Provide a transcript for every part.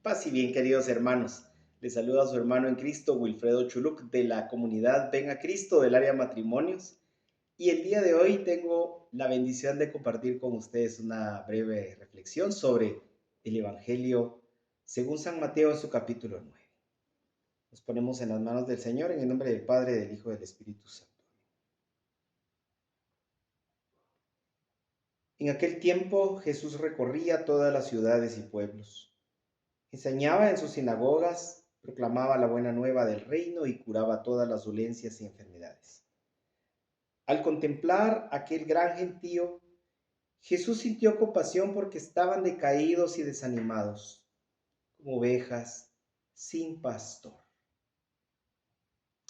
Paz y bien, queridos hermanos. Les saluda a su hermano en Cristo, Wilfredo Chuluc, de la comunidad Ven a Cristo del área matrimonios. Y el día de hoy tengo la bendición de compartir con ustedes una breve reflexión sobre el Evangelio según San Mateo en su capítulo 9. Nos ponemos en las manos del Señor en el nombre del Padre, del Hijo y del Espíritu Santo. En aquel tiempo Jesús recorría todas las ciudades y pueblos. Enseñaba en sus sinagogas, proclamaba la buena nueva del reino y curaba todas las dolencias y enfermedades. Al contemplar aquel gran gentío, Jesús sintió compasión porque estaban decaídos y desanimados, como ovejas sin pastor.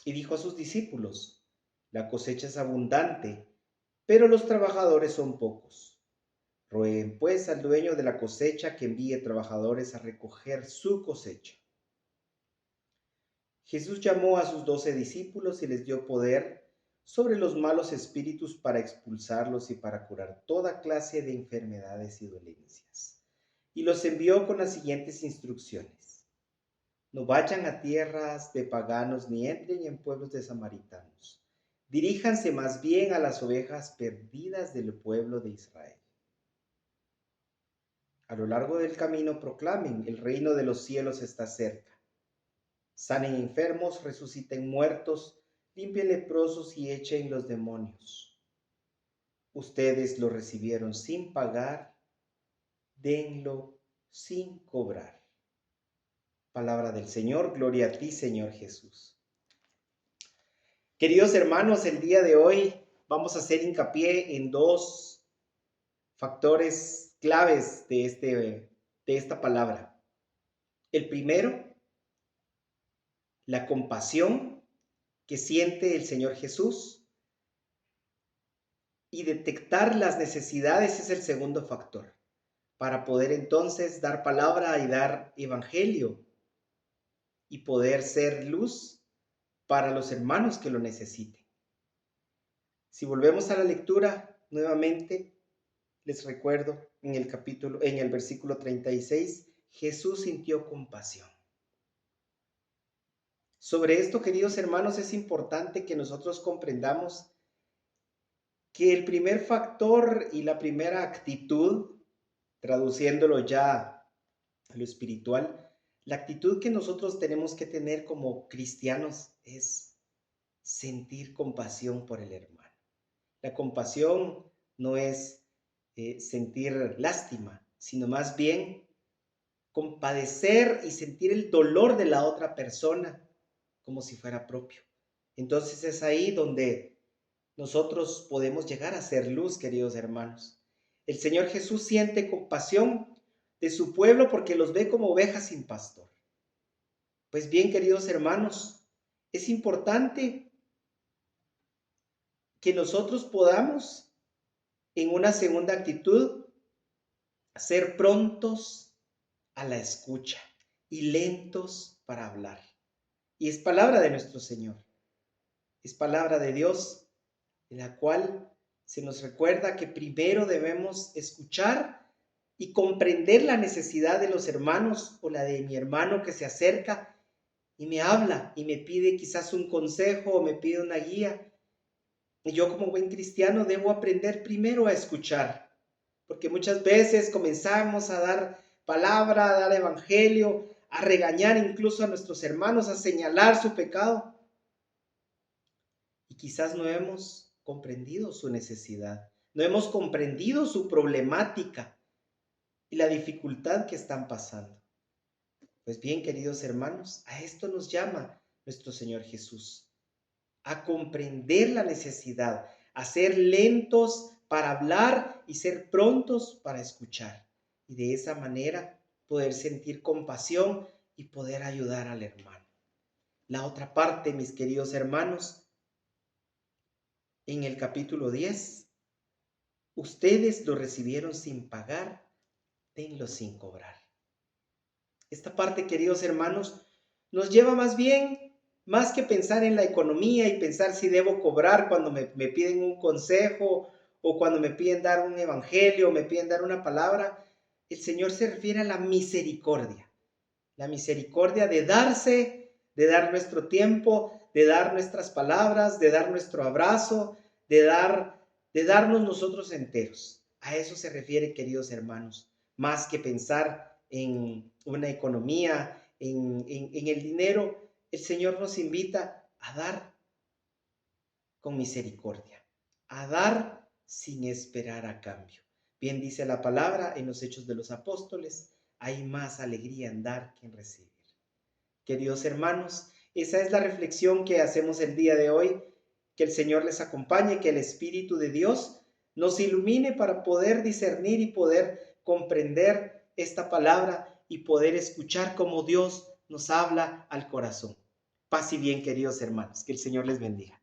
Y dijo a sus discípulos: la cosecha es abundante, pero los trabajadores son pocos. Rueguen pues al dueño de la cosecha que envíe trabajadores a recoger su cosecha. Jesús llamó a sus 12 discípulos y les dio poder sobre los malos espíritus para expulsarlos y para curar toda clase de enfermedades y dolencias. Y los envió con las siguientes instrucciones: no vayan a tierras de paganos ni entren en pueblos de samaritanos. Diríjanse más bien a las ovejas perdidas del pueblo de Israel. A lo largo del camino proclamen: el reino de los cielos está cerca. Sanen enfermos, resuciten muertos, limpien leprosos y echen los demonios. Ustedes lo recibieron sin pagar, denlo sin cobrar. Palabra del Señor, gloria a ti, Señor Jesús. Queridos hermanos, el día de hoy vamos a hacer hincapié en dos factores claves de esta palabra. El primero, la compasión que siente el Señor Jesús, y detectar las necesidades es el segundo factor, para poder entonces dar palabra y dar evangelio y poder ser luz para los hermanos que lo necesiten. Si volvemos a la lectura, nuevamente les recuerdo en el versículo 36, Jesús sintió compasión. Sobre esto, queridos hermanos, es importante que nosotros comprendamos que el primer factor y la primera actitud, traduciéndolo ya a lo espiritual, la actitud que nosotros tenemos que tener como cristianos es sentir compasión por el hermano. La compasión no es sentir lástima, sino más bien compadecer y sentir el dolor de la otra persona como si fuera propio. Entonces es ahí donde nosotros podemos llegar a ser luz, queridos hermanos. El Señor Jesús siente compasión de su pueblo porque los ve como ovejas sin pastor. Pues bien, queridos hermanos, es importante que nosotros podamos, en una segunda actitud, ser prontos a la escucha y lentos para hablar. Y es palabra de nuestro Señor, es palabra de Dios, en la cual se nos recuerda que primero debemos escuchar y comprender la necesidad de los hermanos o la de mi hermano que se acerca y me habla y me pide quizás un consejo o me pide una guía. Y yo como buen cristiano debo aprender primero a escuchar, porque muchas veces comenzamos a dar palabra, a dar evangelio, a regañar incluso a nuestros hermanos, a señalar su pecado. Y quizás no hemos comprendido su necesidad, no hemos comprendido su problemática y la dificultad que están pasando. Pues bien, queridos hermanos, a esto nos llama nuestro Señor Jesús, a comprender la necesidad, a ser lentos para hablar y ser prontos para escuchar. Y de esa manera poder sentir compasión y poder ayudar al hermano. La otra parte, mis queridos hermanos, en el capítulo 10, ustedes lo recibieron sin pagar, denlo sin cobrar. Esta parte, queridos hermanos, nos lleva más que pensar en la economía y pensar si debo cobrar cuando me piden un consejo o cuando me piden dar un evangelio o me piden dar una palabra. El Señor se refiere a la misericordia. la misericordia de darse, de dar nuestro tiempo, de dar nuestras palabras, de dar nuestro abrazo, de darnos nosotros enteros. A eso se refiere, queridos hermanos, más que pensar en una economía, en el dinero. El Señor nos invita a dar con misericordia, a dar sin esperar a cambio. Bien dice la palabra en los Hechos de los Apóstoles, hay más alegría en dar que en recibir. Queridos hermanos, esa es la reflexión que hacemos el día de hoy. Que el Señor les acompañe, que el Espíritu de Dios nos ilumine para poder discernir y poder comprender esta palabra y poder escuchar cómo Dios nos habla al corazón. Paz y bien, queridos hermanos, que el Señor les bendiga.